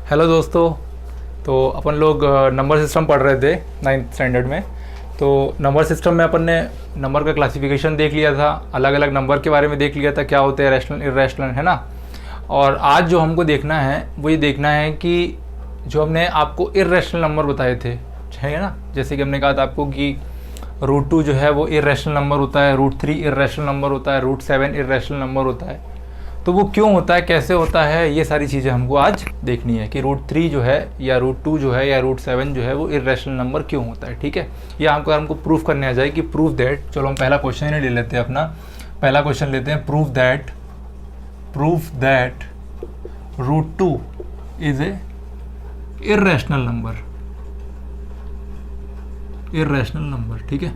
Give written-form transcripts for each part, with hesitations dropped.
Hello दोस्तों। तो अपन लोग नंबर सिस्टम पढ़ रहे थे 9th स्टैंडर्ड में। तो नंबर सिस्टम में अपन ने नंबर का क्लासिफिकेशन देख लिया था, अलग अलग नंबर के बारे में देख लिया था, क्या होते हैं रैशनल इर्रेशनल, है ना। और आज जो हमको देखना है वो ये देखना है कि जो हमने आपको इर्रेशनल नंबर बताए थे, है ना। जैसे कि हमने कहा था आपको कि √2 जो है वो इर्रेशनल नंबर होता है, √3 इर्रेशनल नंबर होता है, √7 इर्रेशनल नंबर होता है। तो वो क्यों होता है, कैसे होता है, ये सारी चीज़ें हमको आज देखनी है कि √3 जो है या √2 जो है या √7 जो है वो इर्रेशनल नंबर क्यों होता है, ठीक है। या हमको प्रूफ करने आ जाए कि प्रूफ दैट, चलो हम पहला क्वेश्चन ही ले लेते हैं। अपना पहला क्वेश्चन लेते हैं, proof that √2 is a irrational number, ठीक है।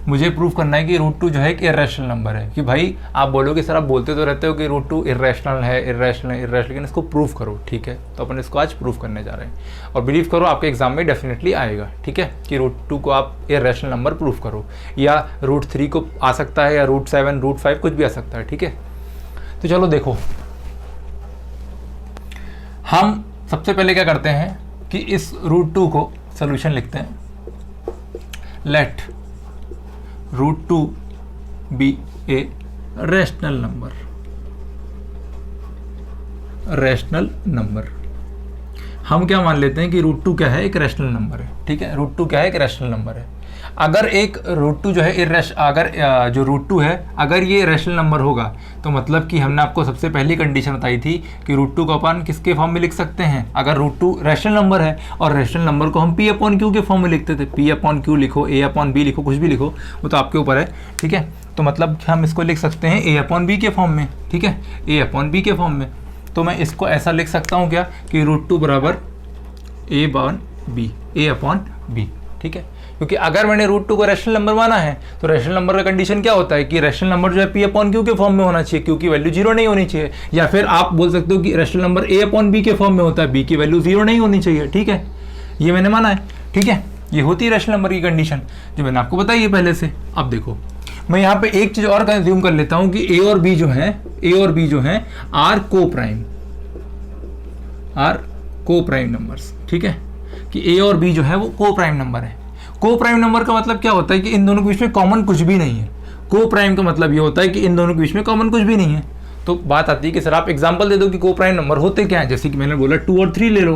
मुझे प्रूफ करना है कि √2 जो है एक इर्रेशनल नंबर है। कि भाई आप बोलोगे सर, आप बोलते तो रहते हो कि √2 इर्रेशनल है, लेकिन इसको प्रूफ करो, ठीक है। तो अपन इसको आज प्रूफ करने जा रहे हैं और बिलीव करो आपके एग्जाम में डेफिनेटली आएगा, ठीक है, कि √2 को आप इर्रेशनल नंबर प्रूफ करो। या √3 को आ सकता है, या √7 √5 कुछ भी आ सकता है, ठीक है। तो चलो देखो, हम सबसे पहले क्या करते हैं कि इस √2 को सोल्यूशन लिखते हैं। Let √2 be a rational number. हम क्या मान लेते हैं कि √2 क्या है, एक रैशनल नंबर है, ठीक है। √2 क्या है, एक रैशनल नंबर है। अगर एक √2 जो है जो √2 है अगर ये रैशनल नंबर होगा तो मतलब कि हमने आपको सबसे पहली कंडीशन बताई थी कि √2 को अपन किसके फॉर्म में लिख सकते हैं। अगर √2 रैशनल नंबर है और रैशनल नंबर को हम P/Q के फॉर्म में लिखते थे। P/Q लिखो, A/B लिखो, कुछ भी लिखो, वो तो आपके ऊपर है, ठीक है। तो मतलब हम इसको लिख सकते हैं A/B के फॉर्म में, ठीक है, A/B के फॉर्म में। तो मैं इसको ऐसा लिख सकता हूँ क्या कि √2 बराबर A/B, ठीक है। क्योंकि अगर मैंने √2 को रैशनल नंबर माना है तो रैशनल नंबर का कंडीशन क्या होता है कि रैशनल नंबर जो है P/Q के फॉर्म में होना चाहिए, क्यों की वैल्यू 0 नहीं होनी चाहिए। या फिर आप बोल सकते हो कि रैशनल नंबर A/B के फॉर्म में होता है, B की वैल्यू 0 नहीं होनी चाहिए, ठीक है। ये मैंने माना है, ठीक है। ये होती है रैशनल नंबर की कंडीशन जो मैंने आपको बताई है पहले से। अब देखो, मैं यहाँ पे एक चीज और कंज्यूम कर लेता हूँ कि A और B जो है आर को प्राइम नंबर्स, ठीक है। कि A और B जो है वो को प्राइम नंबर है। को प्राइम नंबर का मतलब क्या होता है कि इन दोनों के बीच में कॉमन कुछ भी नहीं है। को प्राइम का मतलब ये होता है कि इन दोनों के बीच में कॉमन कुछ भी नहीं है। तो बात आती है कि सर आप एग्जांपल दे दो कि को प्राइम नंबर होते क्या है। जैसे कि मैंने बोला 2 और 3 ले लो,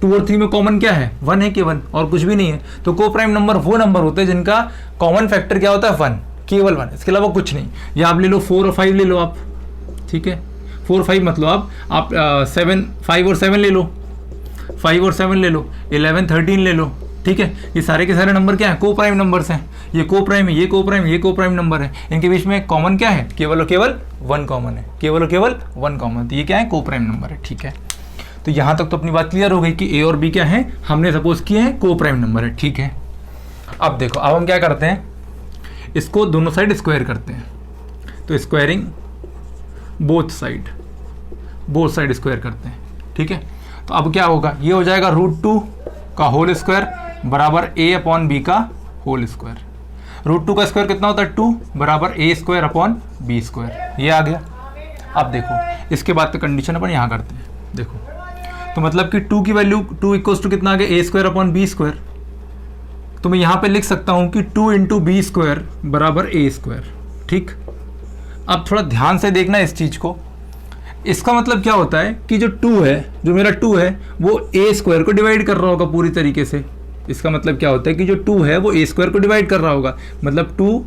2 और 3 में कॉमन क्या है, 1 है केवल, और कुछ भी नहीं है। तो को प्राइम नंबर वो नंबर होते हैं जिनका कॉमन फैक्टर क्या होता है, 1, केवल 1, इसके अलावा कुछ नहीं। या आप ले लो 4 और 5 ले लो आप, ठीक है। 4 5 मतलब आप 5 और 7 ले लो, 5 और 7 ले लो, 11 13 ले लो, ठीक है। ये सारे के सारे नंबर क्या है, को प्राइम नंबर्स हैं। ये को प्राइम है, ये को प्राइम नंबर है। इनके बीच में कॉमन क्या है, केवल और केवल 1 कॉमन है, केवल और केवल 1 कॉमन। तो ये क्या है, को प्राइम नंबर है, ठीक है। तो यहाँ तक तो अपनी बात क्लियर हो गई कि A और B क्या है, हमने सपोज किए हैं को प्राइम नंबर है, ठीक है। अब देखो, अब हम क्या करते हैं, इसको दोनों साइड स्क्वायर करते हैं। तो स्क्वायरिंग बोथ साइड स्क्वायर करते हैं, ठीक है। तो अब क्या होगा, ये हो जाएगा √2 का होल स्क्वायर बराबर A/B का होल स्क्वायर। √2 का स्क्वायर कितना होता है, 2 बराबर A²/B², ये आ गया। अब देखो, इसके बाद तो कंडीशन अपन यहाँ करते हैं। देखो, तो मतलब कि 2 की वैल्यू 2 इक्वल्स टू कितना आ गया, A²/B²। तो मैं यहाँ पे लिख सकता हूँ कि 2 × B² बराबर A², ठीक। अब थोड़ा ध्यान से देखना इस चीज़ को। इसका मतलब क्या होता है कि जो 2 है, जो मेरा 2 है वो A² को डिवाइड कर रहा होगा पूरी तरीके से। इसका मतलब क्या होता है कि जो 2 है वो A² को डिवाइड कर रहा होगा, मतलब 2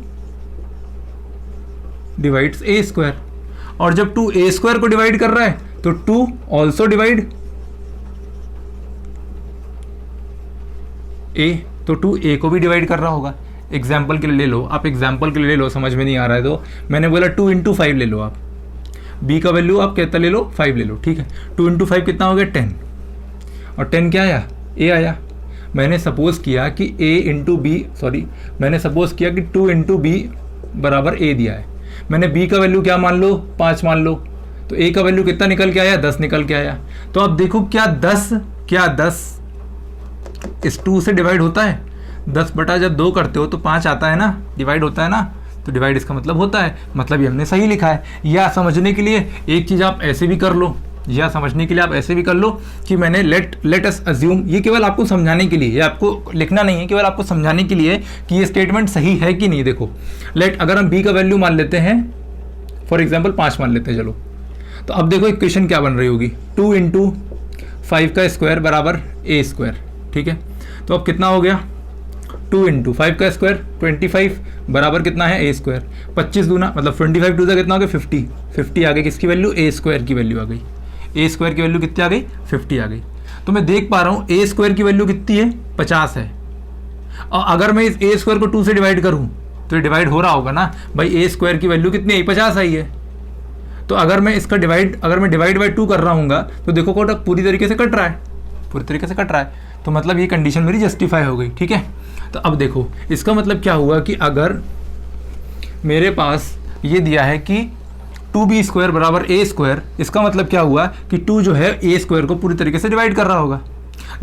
डिवाइड्स A²। और जब 2 A² को डिवाइड कर रहा है तो 2 ऑल्सो डिवाइड A, तो 2 A को भी डिवाइड कर रहा होगा। एग्जाम्पल के लिए ले लो, आप एग्जाम्पल के लिए ले लो, समझ में नहीं आ रहा है तो मैंने बोला 2 × 5 ले लो आप। B का वैल्यू आप कहता ले लो 5 ले लो, ठीक है। 2 × 5 कितना हो गया, 10, और 10 क्या आया, A आया। मैंने सपोज किया कि मैंने सपोज किया कि 2 × B बराबर A दिया है। मैंने B का वैल्यू क्या मान लो, 5 मान लो। तो A का वैल्यू कितना निकल के आया, 10 निकल के आया। तो अब देखो, क्या 10 इस 2 से डिवाइड होता है। 10/2 करते हो तो 5 आता है ना, डिवाइड होता है ना। तो डिवाइड इसका मतलब होता है, मतलब ये हमने सही लिखा है। या समझने के लिए एक चीज़ आप ऐसे भी कर लो या समझने के लिए आप ऐसे भी कर लो कि मैंने लेट अस अज्यूम, ये केवल आपको समझाने के लिए, ये आपको लिखना नहीं है, केवल आपको समझाने के लिए कि ये स्टेटमेंट सही है कि नहीं। देखो लेट, अगर हम b का वैल्यू मान लेते हैं फॉर एग्जाम्पल 5 मान लेते हैं, चलो, तो अब देखो इक्वेशन क्या बन रही होगी, 2 × 5 का स्क्वायर बराबर a स्क्वायर, ठीक है। तो अब कितना हो गया, 2 × 5 का स्क्वायर 25 बराबर कितना है a स्क्वायर, 25 दूना मतलब 25 टू कितना हो गया 50, 50 आ गई किसकी वैल्यू, a स्क्वायर की वैल्यू आ गई, a स्क्वायर की वैल्यू कितनी आ गई 50 आ गई। तो मैं देख पा रहा हूँ a स्क्वायर की वैल्यू कितनी है 50 है, और अगर मैं इस a स्क्वायर को 2 से डिवाइड करूँ तो ये डिवाइड हो रहा होगा ना भाई, a स्क्वायर की वैल्यू कितनी आई 50 आई है। तो अगर मैं इसका डिवाइड बाय 2 कर रहा हूँ तो देखो कोटा पूरी तरीके से कट रहा है, पूरी तरीके से कट रहा है, तो मतलब ये कंडीशन मेरी जस्टिफाई हो गई, ठीक है। तो अब देखो इसका मतलब क्या हुआ कि अगर मेरे पास ये दिया है कि 2b² बराबर a स्क्वायर, इसका मतलब क्या हुआ कि 2 जो है a स्क्वायर को पूरी तरीके से डिवाइड कर रहा होगा।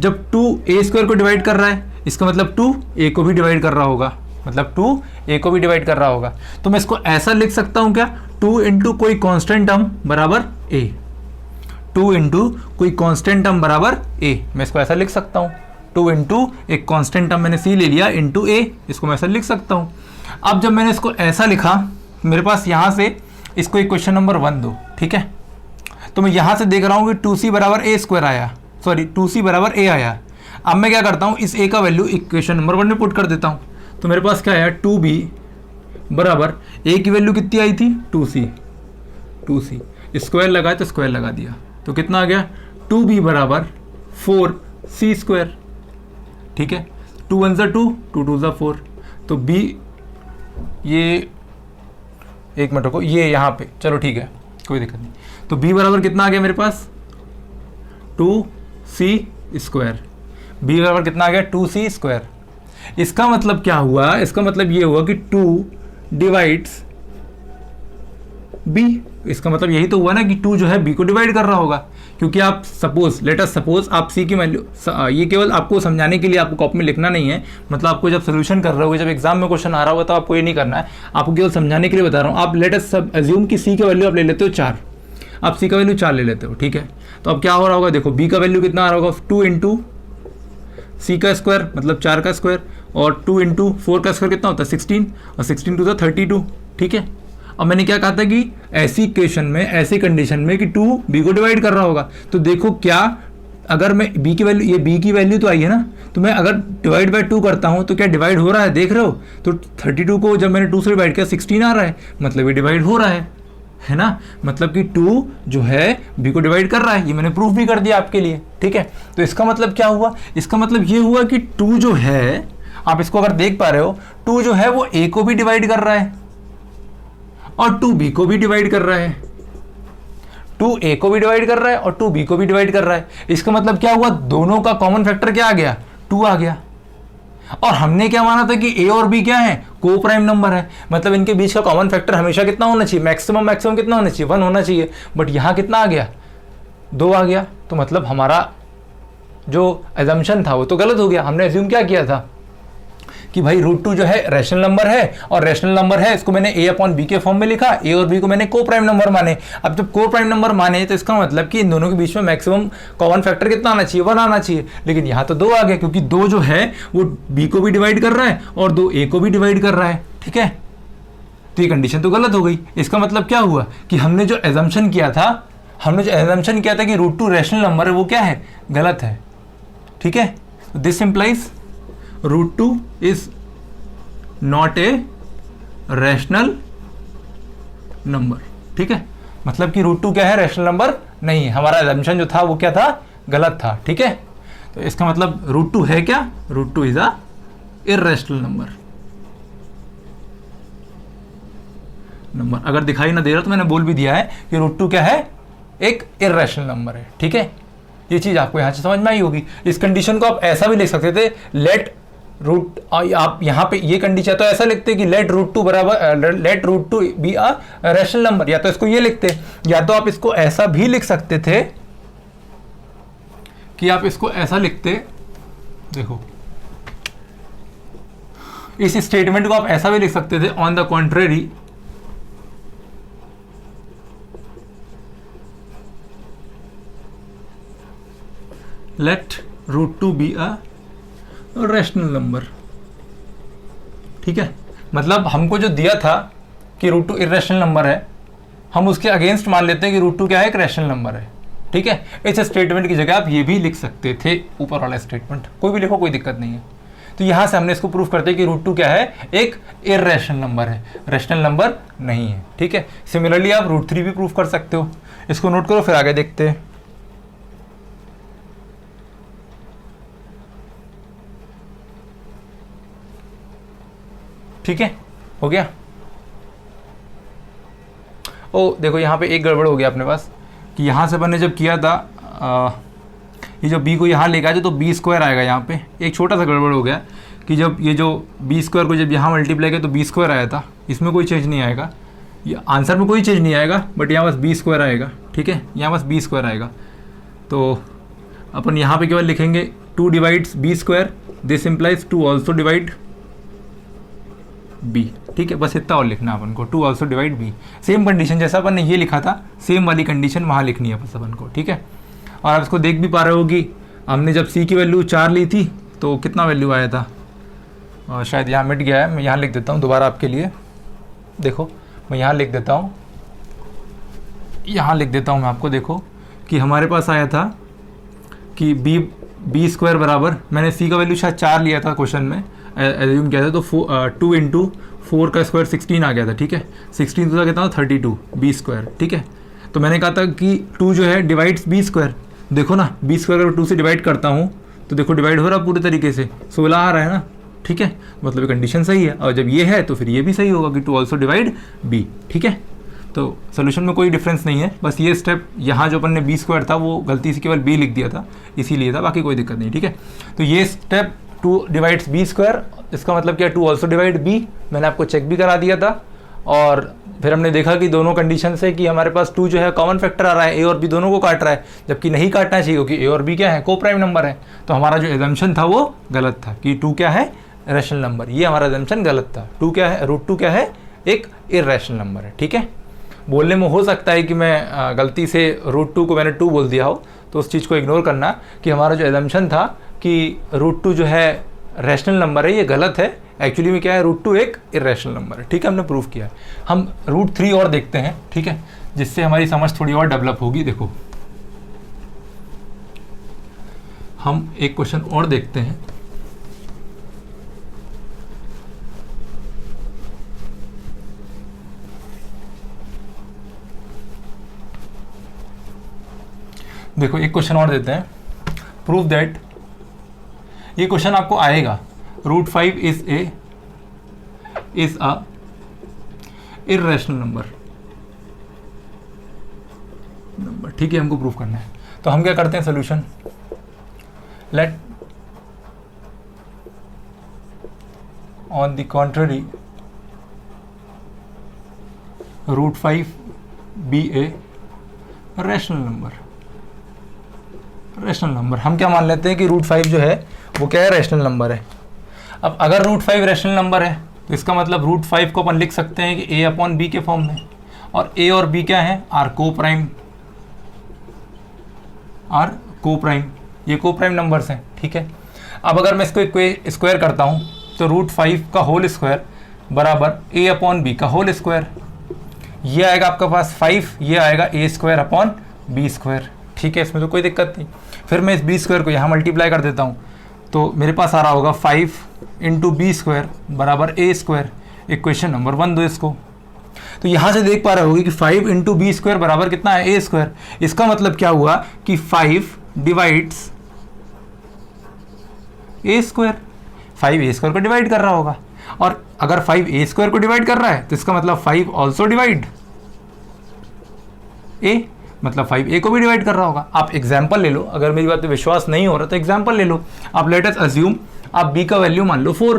जब 2 a स्क्वायर को डिवाइड कर रहा है इसका मतलब 2 a को भी डिवाइड कर रहा होगा, मतलब 2 a को भी डिवाइड कर रहा होगा। तो मैं इसको ऐसा लिख सकता हूँ क्या, 2 × कोई कांस्टेंट टर्म बराबर a, 2 × कोई कांस्टेंट टर्म बराबर a, मैं इसको ऐसा लिख सकता हूँ। 2 × एक कांस्टेंट टर्म मैंने c ले लिया इंटू a, इसको मैं ऐसा लिख सकता हूँ। अब जब मैंने इसको ऐसा लिखा, मेरे पास यहाँ से इसको इक्वेशन नंबर 1 दो, ठीक है। तो मैं यहाँ से देख रहा हूँ कि 2c बराबर a स्क्वायर आया, सॉरी 2c बराबर a आया। अब मैं क्या करता हूँ, इस a का वैल्यू इक्वेशन नंबर 1 में पुट कर देता हूँ। तो मेरे पास क्या आया, 2b बराबर a की वैल्यू कितनी आई थी 2c स्क्वायर लगाया तो स्क्वायर लगा दिया, तो कितना आ गया 2b बराबर 4c स्क्वायर, ठीक है। 2 × 1 = 2, 2 × 2 = 4, तो b, ये एक मिनट को ये यहाँ पे, चलो ठीक है कोई दिक्कत नहीं। तो b बराबर कितना आ गया मेरे पास 2c स्क्वायर, b बराबर कितना आ गया 2c स्क्वायर। इसका मतलब क्या हुआ, इसका मतलब ये हुआ कि 2 डिवाइड्स b, इसका मतलब यही तो हुआ ना कि 2 जो है b को डिवाइड कर रहा होगा, क्योंकि आप लेट अस सपोज आप c की वैल्यू, ये केवल आपको समझाने के लिए, आपको कॉपी में लिखना नहीं है, मतलब आपको जब सोल्यूशन कर रहे हो, जब एग्जाम में क्वेश्चन आ रहा होगा तो आपको ये नहीं करना है, आपको केवल समझाने के लिए बता रहा हूँ। आप लेट अस अज्यूम कि c का वैल्यू आप ले लेते हो 4, आप c का वैल्यू 4 ले लेते हो, ठीक है। तो अब क्या हो रहा होगा, देखो b का वैल्यू कितना आ रहा होगा 2 × c का स्क्वायर मतलब 4 का स्क्वायर, और 2 × 4 का स्क्वायर कितना होता है 16, और 16 × 2 = 32, ठीक है। अब मैंने क्या कहा था कि ऐसी इक्वेशन में, ऐसी कंडीशन में कि 2 b को डिवाइड कर रहा होगा, तो देखो क्या, अगर मैं b की वैल्यू, ये b की वैल्यू तो आई है ना, तो मैं अगर डिवाइड बाय 2 करता हूं तो क्या डिवाइड हो रहा है, देख रहे हो। तो 32 को जब मैंने 2 से डिवाइड किया 16 आ रहा है, मतलब ये डिवाइड हो रहा है ना, मतलब कि 2 जो है b को डिवाइड कर रहा है, ये मैंने प्रूफ भी कर दिया आपके लिए, ठीक है। तो इसका मतलब क्या हुआ, इसका मतलब ये हुआ कि 2 जो है, आप इसको अगर देख पा रहे हो, 2 जो है वो a को भी डिवाइड कर रहा है और 2b को भी डिवाइड कर रहा है, 2a को भी डिवाइड कर रहा है और 2b को भी डिवाइड कर रहा है। इसका मतलब क्या हुआ, दोनों का कॉमन फैक्टर क्या आ गया 2 आ गया। और हमने क्या माना था कि a और b क्या है, को प्राइम नंबर है, मतलब इनके बीच का कॉमन फैक्टर हमेशा कितना होना चाहिए, मैक्सिमम कितना होना चाहिए 1 होना चाहिए, बट यहाँ कितना आ गया 2 आ गया। तो मतलब हमारा जो एजम्पशन था वो तो गलत हो गया। हमने एज्यूम क्या किया था कि भाई √2 जो है रैशनल नंबर है, और रैशनल नंबर है इसको मैंने a/b के फॉर्म में लिखा, a और b को मैंने को प्राइम नंबर माने। अब जब को प्राइम नंबर माने तो इसका मतलब कि इन दोनों के बीच में मैक्सिमम कॉमन फैक्टर कितना आना चाहिए 1 आना चाहिए, लेकिन यहाँ तो 2 आ गया, क्योंकि 2 जो है वो b को भी डिवाइड कर रहा है और 2 a को भी डिवाइड कर रहा है, ठीक है। तो ये कंडीशन तो गलत हो गई। इसका मतलब क्या हुआ कि हमने जो एजम्पशन किया था कि √2 रैशनल नंबर है वो क्या है, गलत है, ठीक है। This implies √2 is not a rational number, ठीक है। मतलब कि √2 क्या है, रैशनल नंबर नहीं है। हमारा एजम्पशन जो था वो क्या था, गलत था, ठीक है। तो इसका मतलब √2 है क्या, √2 इज अ इर्रेशनल नंबर। अगर दिखाई ना दे रहा तो मैंने बोल भी दिया है कि √2 क्या है, एक इर्रेशनल नंबर है, ठीक है। ये चीज आपको यहां से समझ में आई होगी। इस कंडीशन को आप ऐसा भी लिख सकते थे, लेट रूट, आप यहाँ पे ये कंडीशन तो ऐसा लिखते कि let √2 be a rational number, या तो इसको ये लिखते, या तो आप इसको ऐसा भी लिख सकते थे कि आप इसको ऐसा लिखते, देखो इस स्टेटमेंट को आप ऐसा भी लिख सकते थे, on the contrary, let √2 be a rational number. ठीक है, मतलब हमको जो दिया था कि √2 इरेशनल नंबर है, हम उसके अगेंस्ट मान लेते हैं कि √2 क्या है, एक रैशनल नंबर है। ठीक है, इस स्टेटमेंट की जगह आप ये भी लिख सकते थे, ऊपर वाला स्टेटमेंट कोई भी लिखो, कोई दिक्कत नहीं है। तो यहाँ से हमने इसको प्रूफ करते हैं कि √2 क्या है, एक इरेशनल नंबर है, रैशनल नंबर नहीं है। ठीक है, सिमिलरली आप √3 भी प्रूफ कर सकते हो। इसको नोट करो, फिर आगे देखते हैं। ठीक है, हो गया। ओ देखो, यहाँ पे एक गड़बड़ हो गया अपने पास कि यहाँ से अपन ने जब किया था ये जो b को यहाँ लेके आए तो b² आएगा। यहाँ पे एक छोटा सा गड़बड़ हो गया कि जब ये जो b² को जब यहाँ मल्टीप्लाई किया तो b² आया था, इसमें कोई चेंज नहीं आएगा, ये आंसर में कोई चेंज नहीं आएगा, बट यहाँ बस b² आएगा। ठीक है, यहाँ बस b² आएगा। तो अपन यहाँ पे केवल लिखेंगे 2 divides b², this implies 2 also divide b। ठीक है, बस इतना और लिखना अपन को, 2 also divide b। Same condition जैसा अपन ने ये लिखा था, सेम वाली कंडीशन वहाँ लिखनी है बस अपन को। ठीक है, और आप इसको देख भी पा रहे हो कि हमने जब c की वैल्यू 4 ली थी तो कितना वैल्यू आया था, और शायद यहाँ मिट गया है, मैं यहाँ लिख देता हूँ दोबारा आपके लिए। देखो मैं यहाँ लिख देता हूँ, यहाँ लिख देता हूँ मैं आपको। देखो कि हमारे पास आया था कि b² बराबर, मैंने c का वैल्यू शायद 4 लिया था क्वेश्चन में, एज्यूम किया था, तो 2 × 4 का स्क्वायर 16 आ गया था। ठीक है, 16 तो कितना था 32 b²। ठीक है, तो मैंने कहा था कि 2 जो है डिवाइड्स b²। देखो ना, b² अगर 2 से डिवाइड करता हूँ तो देखो डिवाइड हो रहा पूरे तरीके से, 16 आ रहा है ना। ठीक है, मतलब कंडीशन सही है, और जब ये है तो फिर ये भी सही होगा कि 2 ऑल्सो डिवाइड b। ठीक है, तो सोल्यूशन में कोई डिफरेंस नहीं है, बस ये स्टेप यहाँ जो अपन ने b² था वो गलती से केवल b लिख दिया था, इसीलिए था, बाकी कोई दिक्कत नहीं। ठीक है, तो ये स्टेप 2 डिवाइड्स b², इसका मतलब क्या, 2 ऑल्सो डिवाइड b। मैंने आपको चेक भी करा दिया था, और फिर हमने देखा कि दोनों कंडीशन से कि हमारे पास 2 जो है कॉमन फैक्टर आ रहा है, a और b दोनों को काट रहा है, जबकि नहीं काटना चाहिए क्योंकि a और b क्या है, को प्राइम नंबर है। तो हमारा जो एजम्पशन था वो गलत था कि 2 क्या है, रैशनल नंबर। ये हमारा एजम्पशन गलत था। 2 क्या है, √2 क्या है, एक इरैशनल नंबर है। ठीक है, बोलने में हो सकता है कि मैं गलती से √2 को मैंने 2 बोल दिया हो, तो उस चीज़ को इग्नोर करना कि हमारा जो एजम्पशन था कि √2 जो है रैशनल नंबर है, ये गलत है। एक्चुअली में क्या है, √2 एक इरैशनल नंबर है। ठीक है, हमने प्रूफ किया है। हम √3 और देखते हैं, ठीक है, जिससे हमारी समझ थोड़ी और डेवलप होगी। देखो हम एक क्वेश्चन और देखते हैं। देखो एक क्वेश्चन और देते हैं, प्रूव दैट, ये क्वेश्चन आपको आएगा, √5 इज अ इरैशनल नंबर। ठीक है, हमको प्रूव करना है। तो हम क्या करते हैं, solution, let on the contrary √5 be a rational number. Rational number हम क्या मान लेते हैं कि √5 जो है वो क्या है, रैशनल नंबर है। अब अगर √5 रैशनल नंबर है तो इसका मतलब √5 को अपन लिख सकते हैं कि a/b के फॉर्म में, और a और b क्या है, आर को प्राइम, ये को प्राइम नंबर्स हैं। ठीक है, अब अगर मैं इसको स्क्वायर करता हूँ तो √5 का होल स्क्वायर बराबर a/b का होल स्क्वायर, ये आएगा आपका पास 5, ये आएगा a²/b²। ठीक है, इसमें तो कोई दिक्कत नहीं। फिर मैं इस b² को यहाँ मल्टीप्लाई कर देता हूँ, तो मेरे पास आ रहा होगा 5 × b² बराबर a²। इक्वेशन नंबर 1 दो इसको, तो यहाँ से देख पा रहे होगे कि 5 × b² बराबर कितना है, a²। इसका मतलब क्या हुआ कि 5 डिवाइड्स a², 5 a² को डिवाइड कर रहा होगा, और अगर 5 a² को डिवाइड कर रहा है तो इसका मतलब 5 ऑल्सो डिवाइड a, मतलब 5 a को भी डिवाइड कर रहा होगा। आप एग्जाम्पल ले लो, अगर मेरी बात पे विश्वास नहीं हो रहा तो एग्जाम्पल ले लो। आप लेट अस अज्यूम आप b का वैल्यू मान लो 4,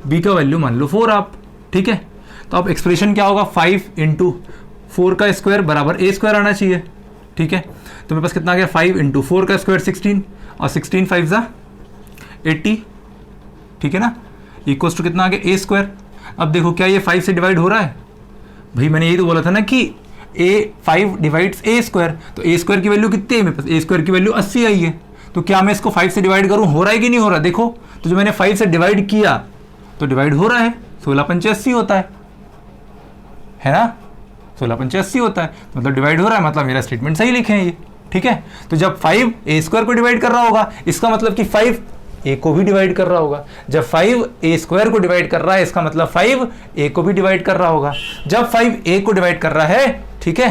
b का वैल्यू मान लो 4 आप। ठीक है, तो आप एक्सप्रेशन क्या होगा, 5 × 4 का स्क्वायर बराबर a² आना चाहिए। ठीक है, तो मेरे पास कितना आ गया, 5 × 4 का स्क्वायर 16, और 16 5 80। ठीक है ना, इक्वल्स टू कितना आ गया, a²। अब देखो क्या ये 5 से डिवाइड हो रहा है, भाई मैंने यही तो बोला था ना कि a 5 डिवाइड्स a², तो a² की वैल्यू कितनी है मेरे पास, a² की वैल्यू 80 आई है। तो क्या मैं इसको 5 से डिवाइड करूं, हो रहा है कि नहीं हो रहा, देखो तो जो मैंने 5 से डिवाइड किया तो डिवाइड हो रहा है, 16 × 85 होता है ना, 16 × 85 होता है, तो मतलब डिवाइड हो रहा है, मतलब मेरा स्टेटमेंट सही लिखे हैं ये, ठीक है। तो जब 5 a² को डिवाइड कर रहा होगा, इसका मतलब कि 5 a को भी डिवाइड कर रहा होगा। जब 5 a² को डिवाइड कर रहा है, इसका मतलब 5 a को भी डिवाइड कर रहा होगा। जब 5 a को डिवाइड कर रहा है, ठीक है,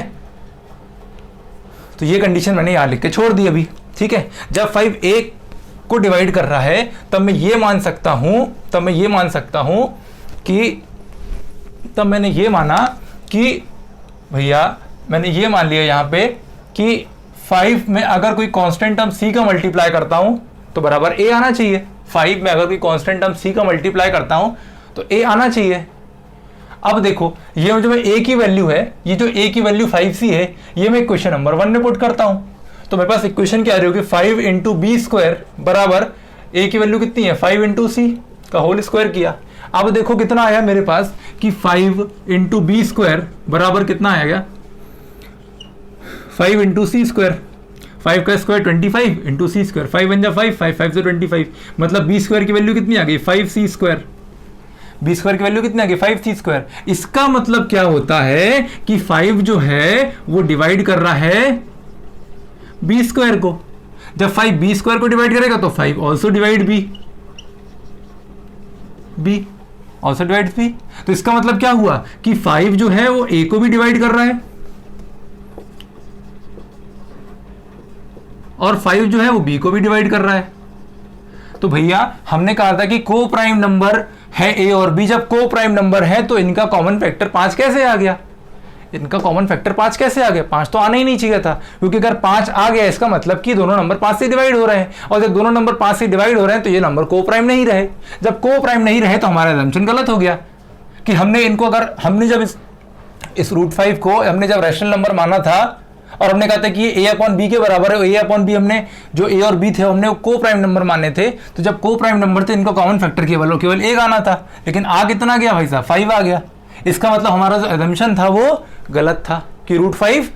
तो ये कंडीशन मैंने यहां लिख के छोड़ दी अभी, ठीक है। जब 5 a को डिवाइड कर रहा है, तब मैं ये मान सकता हूं कि तब मैंने ये माना कि भैया मैंने ये मान लिया यहां पे कि 5 में अगर कोई कांस्टेंट टर्म c का मल्टीप्लाई करता हूं तो बराबर a आना चाहिए। 5 में अगर कोई कांस्टेंट टर्म c का मल्टीप्लाई करता हूं तो a आना चाहिए। अब देखो ये जो a की वैल्यू है, ये जो a की वैल्यू 5c है, ये मैं इक्वेशन नंबर 1 में पुट करता हूं, तो मेरे पास इक्वेशन क्या आ रही होगी, 5 × b² बराबर a की वैल्यू कितनी है, 5 × c का होल स्क्वायर किया। अब देखो कितना आया मेरे पास कि 5 × b² बराबर कितना आएगा, 5 × c², 5 का स्क्वायर 25 × c², 5 × 5, 5 से 25, मतलब b² की वैल्यू कितनी आ गई, 5c², b² की वैल्यू कितनी आ गई, 5c²। इसका मतलब क्या होता है कि 5 जो है वो डिवाइड कर रहा है b² को। जब 5 b² को डिवाइड करेगा तो 5 also divide b also divide b। तो इसका मतलब क्या हुआ कि 5 जो है वो a को भी डिवाइड कर रहा है और 5 जो है वो b को भी डिवाइड कर रहा है। तो भैया हमने कहा था कि को प्राइम नंबर है a और b, जब को प्राइम नंबर है तो इनका कॉमन फैक्टर 5 कैसे आ गया, इनका कॉमन फैक्टर 5 कैसे आ गया, 5 तो आना ही नहीं चाहिए था, क्योंकि अगर 5 आ गया इसका मतलब कि दोनों नंबर 5 से डिवाइड हो रहे हैं, और जब दोनों नंबर 5 से डिवाइड हो रहे हैं तो ये नंबर को प्राइम नहीं रहे। जब को प्राइम नहीं रहे तो हमारा असम्पशन गलत हो गया कि हमने इनको, अगर हमने जब इस √5 को हमने जब रैशनल नंबर माना था और हमने कहा था कि ये a/b के बराबर है, a/b हमने जो a और b थे हमने को प्राइम नंबर माने थे, तो जब को प्राइम नंबर थे इनका कॉमन फैक्टर केवल 1 आना था, लेकिन आ कितना गया भाई साहब, 5 आ गया। इसका मतलब हमारा जो असम्पशन था वो गलत था कि √5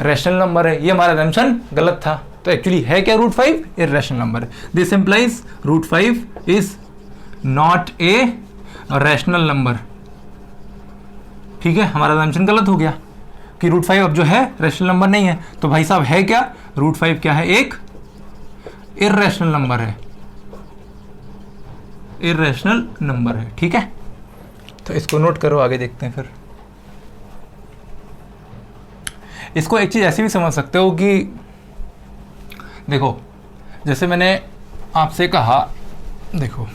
रैशनल नंबर है, ये हमारा असम्पशन गलत था। तो एक्चुअली है क्या, √5 इररेशनल नंबर है। This implies √5 is not a rational number, ठीक है, हमारा असम्पशन गलत हो गया कि √5 अब जो है रैशनल नंबर नहीं है। तो भाई साहब है क्या, √5 क्या है, एक इररेशनल नंबर है, इररेशनल नंबर है, ठीक है। तो इसको नोट करो, आगे देखते हैं फिर। इसको एक चीज ऐसी भी समझ सकते हो कि देखो जैसे मैंने आपसे कहा, देखो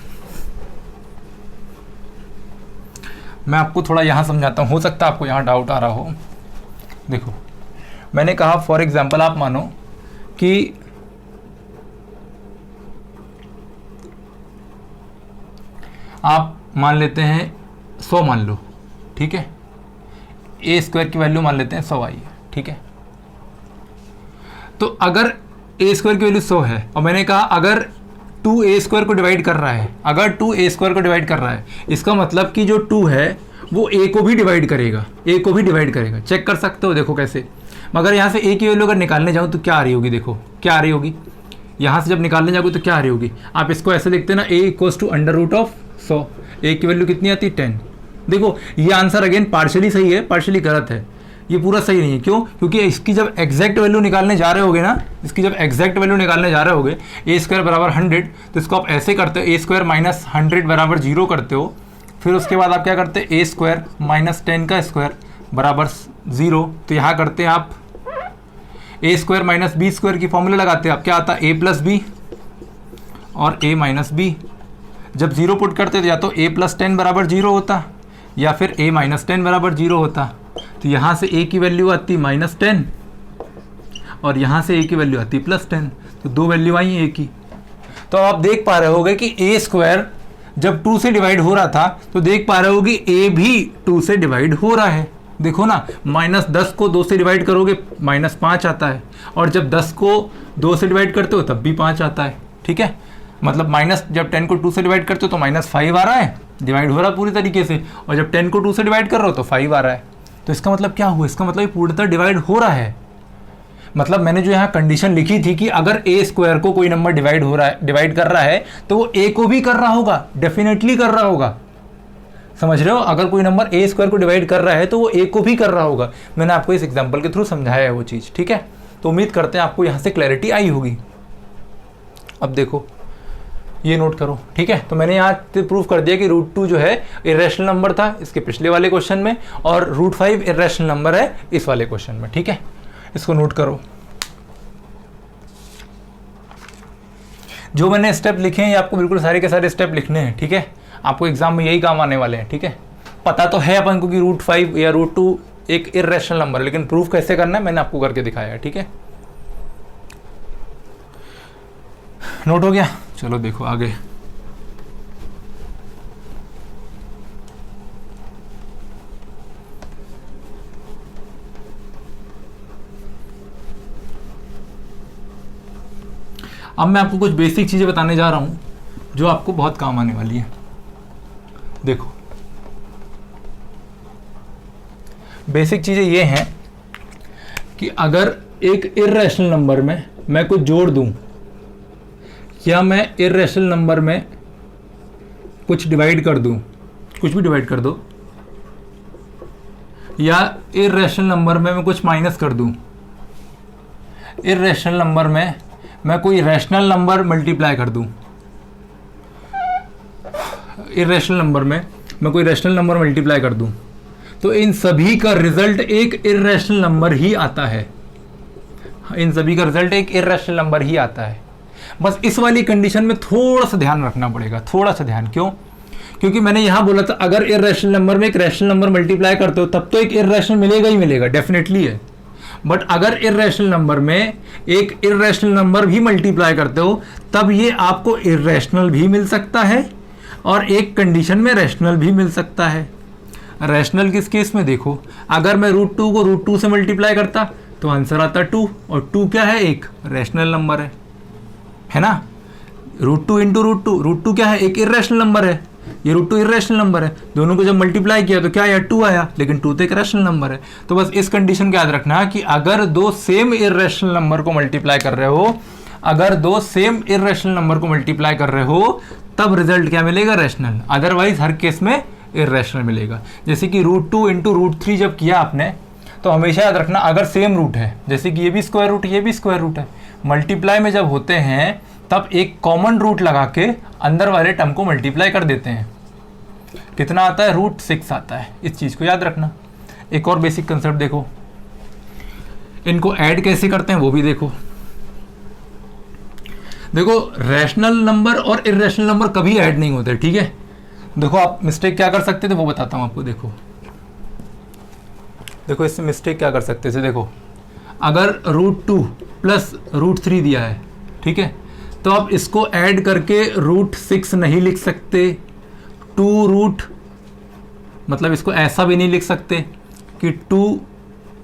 मैं आपको थोड़ा यहां समझाता हूं, हो सकता है आपको यहां डाउट आ रहा हो। देखो मैंने कहा फॉर एग्जांपल आप मानो कि आप मान लेते हैं 100 मान लो, ठीक है, a² की वैल्यू मान लेते हैं 100 आई है, ठीक है। तो अगर a² की वैल्यू 100 है और मैंने कहा अगर 2a² को डिवाइड कर रहा है, अगर 2a² को डिवाइड कर रहा है, इसका मतलब कि जो 2 है वो a को भी डिवाइड करेगा, a को भी डिवाइड करेगा। चेक कर सकते हो, देखो कैसे। मगर यहाँ से a की वैल्यू अगर निकालने जाऊँ तो क्या आ रही होगी, देखो क्या आ रही होगी, यहाँ से जब निकालने जाओगे तो क्या आ रही होगी, आप इसको ऐसे लिखते ना, a = √100, a की वैल्यू कितनी आती है 10। देखो ये आंसर अगेन पार्शियली सही है, पार्शियली गलत है, ये पूरा सही नहीं है। क्यों, क्योंकि इसकी जब एग्जैक्ट वैल्यू निकालने जा रहे होगे ना, इसकी जब एग्जैक्ट वैल्यू निकालने जा रहे होगे a² बराबर 100, तो इसको आप ऐसे करते हो, a² - 100 बराबर 0 करते हो। फिर उसके बाद आप क्या करते हैं, a² - 10 का स्क्वायर बराबर 0। तो यहाँ करते हैं आप a² - b² की फॉर्मूला लगाते हैं, आप क्या आता है a + b और a - b। जब 0 पुट करते तो या तो a + 10 बराबर 0 होता या फिर a - 10 बराबर 0 होता। तो यहाँ से a की वैल्यू आती -10 और यहाँ से a की वैल्यू आती +10, तो दो वैल्यू आई a की। तो आप देख पा रहे होगे कि a² जब 2 से डिवाइड हो रहा था तो देख पा रहे हो कि a भी 2 से डिवाइड हो रहा है। देखो ना, -10 को 2 से डिवाइड करोगे -5 आता है, और जब 10 को 2 से डिवाइड करते हो तब भी 5 आता है, ठीक है। मतलब जब 10 को 2 से डिवाइड करते हो तो -5 आ रहा है, डिवाइड हो रहा है पूरी तरीके से, और जब 10 को 2 से डिवाइड कर रहे हो तो 5 आ रहा है। तो इसका मतलब क्या हुआ, इसका मतलब ये पूर्णतः डिवाइड हो रहा है। मतलब मैंने जो यहाँ कंडीशन लिखी थी कि अगर ए स्क्वायर को कोई नंबर डिवाइड कर रहा है तो वो ए को भी कर रहा होगा, डेफिनेटली कर रहा होगा। समझ रहे हो? अगर कोई नंबर ए स्क्वायर को डिवाइड कर रहा है तो वो ए को भी कर रहा होगा। मैंने आपको इस एग्जांपल के थ्रू समझाया है वो चीज़, ठीक है। तो उम्मीद करते हैं आपको यहाँ से क्लैरिटी आई होगी। अब देखो, ये नोट करो, ठीक है। तो मैंने यहाँ से प्रूफ कर दिया कि √2 जो है इरेशनल नंबर था इसके पिछले वाले क्वेश्चन में, और √5 इरेशनल नंबर है इस वाले क्वेश्चन में, ठीक है। इसको नोट करो। जो मैंने स्टेप लिखे हैं ये आपको बिल्कुल सारे के सारे स्टेप लिखने हैं, ठीक है। आपको एग्जाम में यही काम आने वाले हैं, ठीक है। पता तो है अपन को कि √5 या √2 एक इरेशनल नंबर है, लेकिन प्रूफ कैसे करना है मैंने आपको करके दिखाया है, ठीक है। नोट हो गया? चलो देखो आगे। अब मैं आपको कुछ बेसिक चीजें बताने जा रहा हूं जो आपको बहुत काम आने वाली है। देखो, बेसिक चीजें ये हैं कि अगर एक इर्रेशनल नंबर में मैं कुछ जोड़ दूं या मैं इर्रेशनल नंबर में कुछ डिवाइड कर दूं, कुछ भी डिवाइड कर दो, या इर्रेशनल नंबर में मैं कुछ माइनस कर दूं, इर्रेशनल नंबर में मैं कोई रैशनल नंबर मल्टीप्लाई कर दूं, इर्रेशनल नंबर में मैं कोई रैशनल नंबर मल्टीप्लाई कर दूं, तो इन सभी का रिजल्ट एक इर्रेशनल नंबर ही आता है। इन सभी का रिजल्ट एक इर्रेशनल नंबर ही आता है। बस इस वाली कंडीशन में थोड़ा सा ध्यान रखना पड़ेगा, थोड़ा सा ध्यान। क्यों? क्योंकि मैंने यहां बोला था अगर इर्रेशनल नंबर में एक रैशनल नंबर मल्टीप्लाई करते हो तब तो एक इर्रेशनल मिलेगा ही मिलेगा, डेफिनेटली है। बट अगर इर्रेशनल नंबर में एक इर्रेशनल नंबर भी मल्टीप्लाई करते हो तब ये आपको इर्रेशनल भी मिल सकता है और एक कंडीशन में रैशनल भी मिल सकता है। रैशनल किस केस में? देखो, अगर मैं √2 को √2 से मल्टीप्लाई करता तो आंसर आता 2, और 2 क्या है? एक रैशनल नंबर है ना। √2 इंटू √2 क्या है? एक इर्रेशनल नंबर है, ये √2 इर्रेशनल नंबर है। दोनों को जब मल्टीप्लाई किया तो क्या आया? 2 आया, लेकिन 2 तो एक रैशनल नंबर है। तो बस इस कंडीशन को याद रखना कि अगर दो सेम इर्रेशनल नंबर को मल्टीप्लाई कर रहे हो, अगर दो सेम इर्रेशनल नंबर को मल्टीप्लाई कर रहे हो तब रिजल्ट क्या मिलेगा? रैशनल। अदरवाइज हर केस में इर्रेशनल मिलेगा। जैसे कि √2 इंटू √3 जब किया आपने तो हमेशा याद रखना अगर सेम रूट है, जैसे कि ये भी स्क्वायर रूट ये भी स्क्वायर रूट है, मल्टीप्लाई में जब होते हैं तब एक कॉमन रूट लगा के अंदर वाले टर्म को मल्टीप्लाई कर देते हैं। कितना आता है? √6 आता है। इस चीज़ को याद रखना। एक और बेसिक कंसेप्ट देखो, इनको ऐड कैसे करते हैं वो भी देखो। देखो, रैशनल नंबर और इर्रेशनल नंबर कभी ऐड नहीं होते, ठीक है। देखो आप मिस्टेक क्या कर सकते थे वो बताता हूँ आपको। देखो इससे मिस्टेक क्या कर सकते थे। देखो, अगर √2 प्लस √3 दिया है, ठीक है, तो आप इसको ऐड करके √6 नहीं लिख सकते। 2 मतलब इसको ऐसा भी नहीं लिख सकते कि 2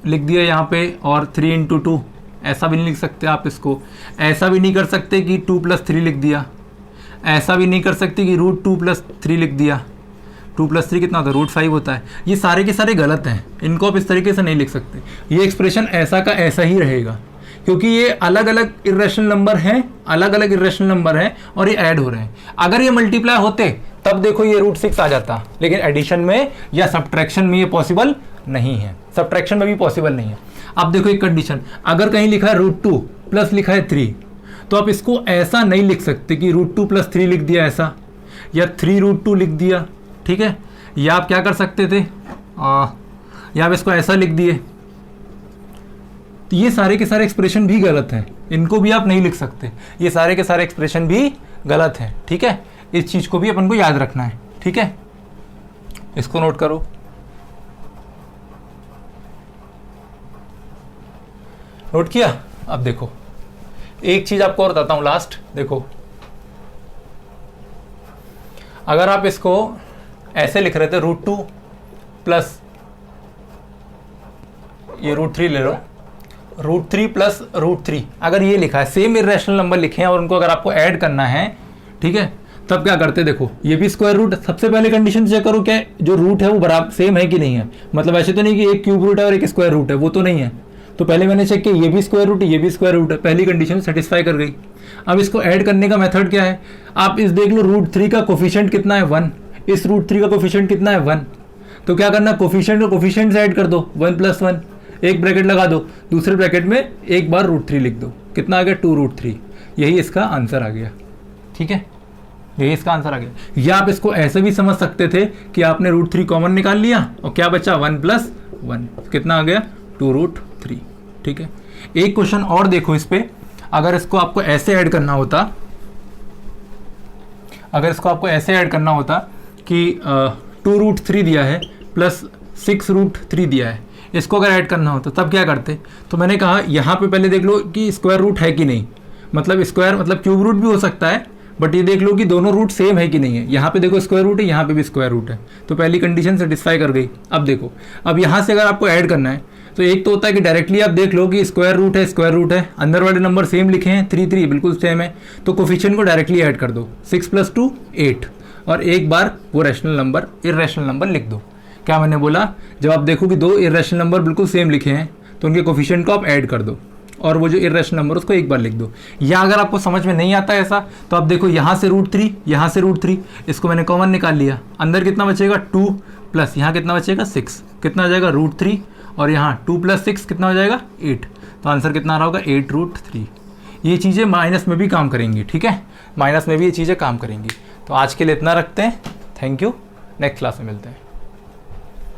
लिख दिया यहाँ पे और 3 इंटू 2, ऐसा भी नहीं लिख सकते आप इसको। ऐसा भी नहीं कर सकते कि 2 + 3 लिख दिया। ऐसा भी नहीं कर सकते कि √2 + 3 लिख दिया। 2 + 3 कितना होता है? √5 होता है। ये सारे के सारे गलत हैं, इनको आप इस तरीके से नहीं लिख सकते। ये एक्सप्रेशन ऐसा का ऐसा ही रहेगा, क्योंकि ये अलग अलग इर्रेशनल नंबर हैं, अलग अलग इर्रेशनल नंबर हैं और ये ऐड हो रहे हैं। अगर ये मल्टीप्लाई होते तब देखो ये √6 आ जाता, लेकिन एडिशन में या सब्ट्रैक्शन में ये पॉसिबल नहीं है। सब्ट्रैक्शन में भी पॉसिबल नहीं है। अब देखो एक कंडीशन, अगर कहीं लिखा है √2 प्लस लिखा है 3, तो आप इसको ऐसा नहीं लिख सकते कि √2 + 3 लिख दिया ऐसा, या 3√2 लिख दिया, ठीक है। या आप क्या कर सकते थे, या आप इसको ऐसा लिख दिए। तो ये सारे के सारे एक्सप्रेशन भी गलत हैं, इनको भी आप नहीं लिख सकते। ये सारे के सारे एक्सप्रेशन भी गलत हैं, ठीक है। इस चीज़ को भी अपन को याद रखना है, ठीक है। इसको नोट करो। नोट किया? अब देखो एक चीज़ आपको और बताता हूँ लास्ट। देखो, अगर आप इसको ऐसे लिख रहे थे √2 प्लस ये √3 ले लो, √3 प्लस √3, अगर ये लिखा है, सेम इर्रेशनल नंबर लिखे हैं और उनको अगर आपको ऐड करना है, ठीक है, तब क्या करते? देखो ये भी स्क्वायर रूट। सबसे पहले कंडीशन चेक करो क्या जो रूट है वो बराबर सेम है कि नहीं है। मतलब ऐसे तो नहीं कि एक क्यूब रूट है और एक स्क्वायर रूट है, वो तो नहीं है। तो पहले मैंने चेक किया ये भी स्क्वायर रूट है, ये भी स्क्वायर रूट है, पहली कंडीशन सेटिस्फाई कर गई। अब इसको ऐड करने का मेथड क्या है, आप इस देख लो रूट 3 का कोफिशिएंट कितना है 1, इस रूट 3 का कोफिशिएंट कितना है 1, तो क्या करना कोफिशिएंट को कोफिशिएंट से ऐड कर दो 1 + 1, एक ब्रैकेट लगा दो, दूसरे ब्रैकेट में एक बार रूट 3 लिख दो, कितना आ गया 2√3, यही इसका आंसर आ गया। ठीक है, यही इसका आंसर आ गया। या आप इसको ऐसे भी समझ सकते थे कि आपने रूट 3 कॉमन निकाल लिया और क्या बचा 1 + 1, कितना आ गया 2√3। ठीक है, एक क्वेश्चन और देखो इस पे, अगर इसको आपको ऐसे ऐड करना होता, अगर इसको आपको ऐसे ऐड करना होता कि 2√3 दिया है प्लस 6√3 दिया है, इसको अगर ऐड करना होता तब क्या करते, तो मैंने कहा यहाँ पे पहले देख लो कि स्क्वायर रूट है कि नहीं, मतलब स्क्वायर मतलब क्यूब रूट भी हो सकता है, बट ये देख लो कि दोनों रूट सेम है कि नहीं है। यहाँ पे देखो स्क्वायर रूट है, यहाँ पे भी स्क्वायर रूट है, तो पहली कंडीशन सेटिस्फाई कर गई। अब देखो, अब यहाँ से अगर आपको ऐड करना है तो एक तो होता है कि डायरेक्टली आप देख लो कि स्क्वायर रूट है, स्क्वायर रूट है, अंदर वाले नंबर सेम लिखे हैं, 3 3 बिल्कुल सेम है, तो कोफिशिएंट को डायरेक्टली ऐड कर दो, 6 + 2 8, और एक बार वो रैशनल नंबर इर्रेशनल नंबर लिख दो। क्या मैंने बोला, जब आप देखो कि 2 इर्रेशनल नंबर बिल्कुल सेम लिखे हैं तो उनके कोफिशिएंट को आप ऐड कर दो, और वो जो इर्रेशनल नंबर उसको एक बार लिख दो। या अगर आपको समझ में नहीं आता ऐसा, तो आप देखो यहाँ से √3, यहाँ से √3, इसको मैंने कॉमन निकाल लिया, अंदर कितना बचेगा 2 प्लस यहाँ कितना बचेगा 6, कितना आ जाएगा √3, और यहाँ 2 + 6 कितना हो जाएगा 8, तो आंसर कितना आ रहा होगा 8√3। ये चीज़ें माइनस में भी काम करेंगी। ठीक है, माइनस में भी ये चीज़ें काम करेंगी। तो आज के लिए इतना रखते हैं, थैंक यू, नेक्स्ट क्लास में मिलते हैं।